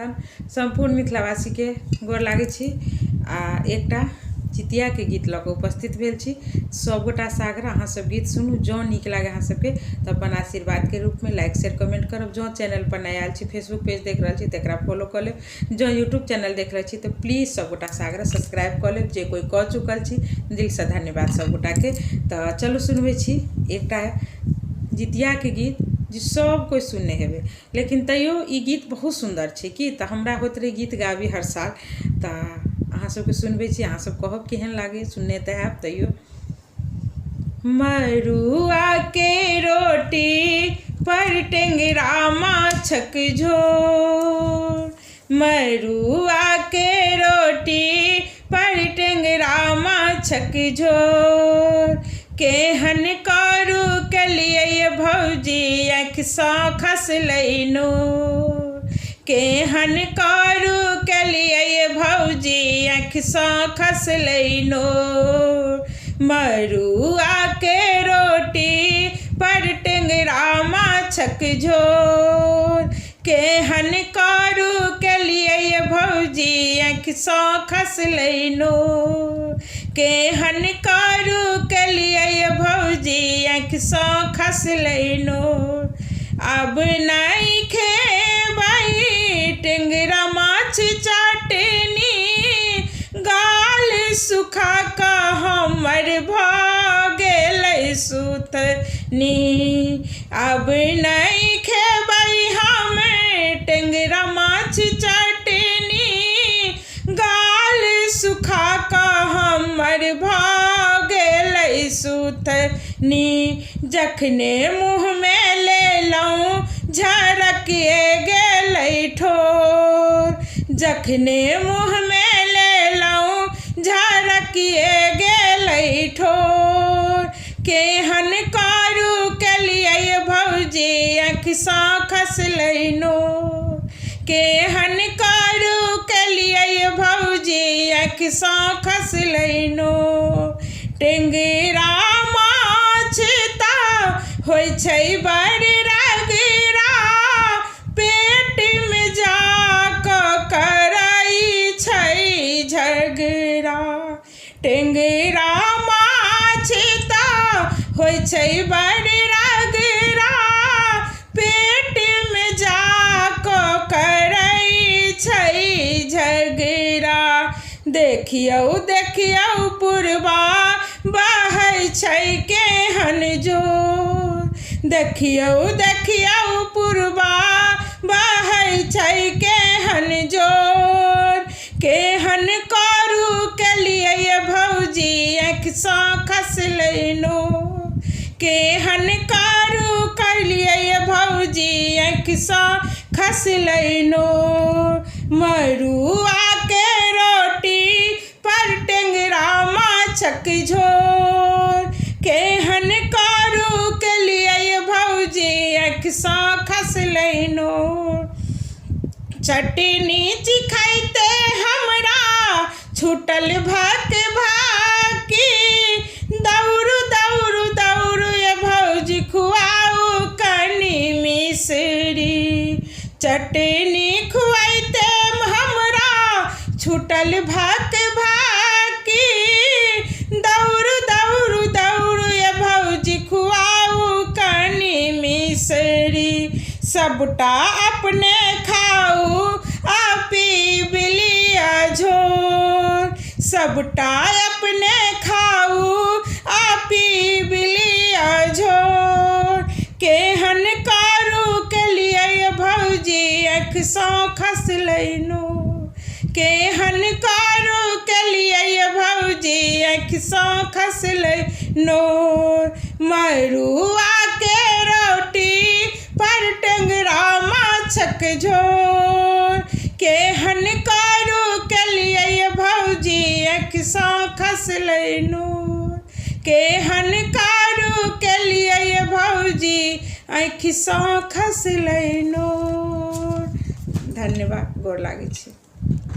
तखन संपूर्ण मिथिलावासी के गोर लागै छी आ एकटा जितिया के गीत लऽ कऽ उपस्थित भेल छी। सब गोटा से आग्रह अहाँ सब गीत सुनू, जँ नीक लागे अहाँ सबके तऽ अपन आशीर्वाद के रूप में लाइक शेयर कमेंट करब। जँ चैनल पर नया आयल छी, फेसबुक पेज देख रहल छी तकरा फॉलो कऽ लेब। जँ यूट्यूब चैनल देख रहल छी तऽ प्लीज सब गोटा से आग्रह सब्सक्राइब कऽ लेब। जे कोई कऽ चुकल छी दिल से धन्यवाद सब गोटा के। तऽ चलू सुनबै छी एकटा जितिया के गीत जे सब कोई सुनने हेबै, लेकिन तैयो ई गीत बहुत सुंदर छै कि तऽ हमरा होइत रहे गीत गाबी हर साल। तऽ अहाँ सबके सुनबै छी, अहाँ सब कहब केहन लागे, सुनने तऽ हैब तैयो। मरुआ के रोटी पर टेंगरा माछक झोर, मरुआ के रोटी पर टेंगरा माछक झोर, केहन करू केलिए भौजी आँख सँ खसलै नोर, केहन करू केलिए भौजी आँख सँ खसलै नोर, मरुआ के रोटी पर टेंगरा माछक झोर, केहन करू केलिए भौजी आँख सँ खसलै नोर, केहन करू केलिए भौजी आँख सँ खसलै नोर, अब नहीं खेबै टेंगरा माछ चाटनी, गाल सुखा कऽ हमर भऽ गेलै सुथनी, अब नहीं खेबै हम टेंगरा माछ चाटनी, गाल सुखा कऽ हमर भऽ गेलै सुथनी, जखने मुँह में लेलहुँ झरकिए गेलै ठोर, जखने मुँह में लेलहुँ झरकिए गेलै ठोर, केहन करू केलिए भौजी आँख सँ खसलै नोर, केहन करू केलिए भौजी आँख सँ खसलै नोर, टेंगरा माछ तऽ होइ छै बड़ रगड़ा, पेट में जा कऽ करै छै झगड़ा, टेंगरा माछ तऽ होइ छै बड़ रगड़ा, पेट में जा कऽ करै छै झगड़ा, देखियौ देखियौ पुरबा बहै छै केहन जोर, देखियौ देखियौ पुरबा बहै छै केहन जोर, केहन करू केलिए भौजी आँख सँ खसलै नोर, केहन करू केलिए भौजी आँख सँ खसलै नोर, मरुआ के रोटी पर टेंगरा माछक झोर, केहन करू केलिए भौजी आँख सँ खसलै नोर, चटनी चिखैते हमरा छूटल भक भाकी, दौड़ू दौड़ू दौड़ू ये भौजी खुआऊ कनी मिसरी, चटनी खुआइते हमरा छूटल भक भाकी, दौड़ू दौड़ू दौड़ू ये भौजी खुआऊ कनी मिसरी, सबटा अपने खाऊ आ पीब लिया झोर, सबटा अपने खाऊ आ पीब लिया झोर, केहन करू केलिए भौजी आँख सँ खसलै नोर, केहन करू केलिए भौजी आँख सँ खसलै नोर, मरुआ के रोटी पर टेंगरा माछक झोर, केहन करू केलिए भौजी आँख सँ खसलै नोर, केहन करू केलिए भौजी आँख सँ खसलै नोर। धन्यवाद, गोर लागै छी।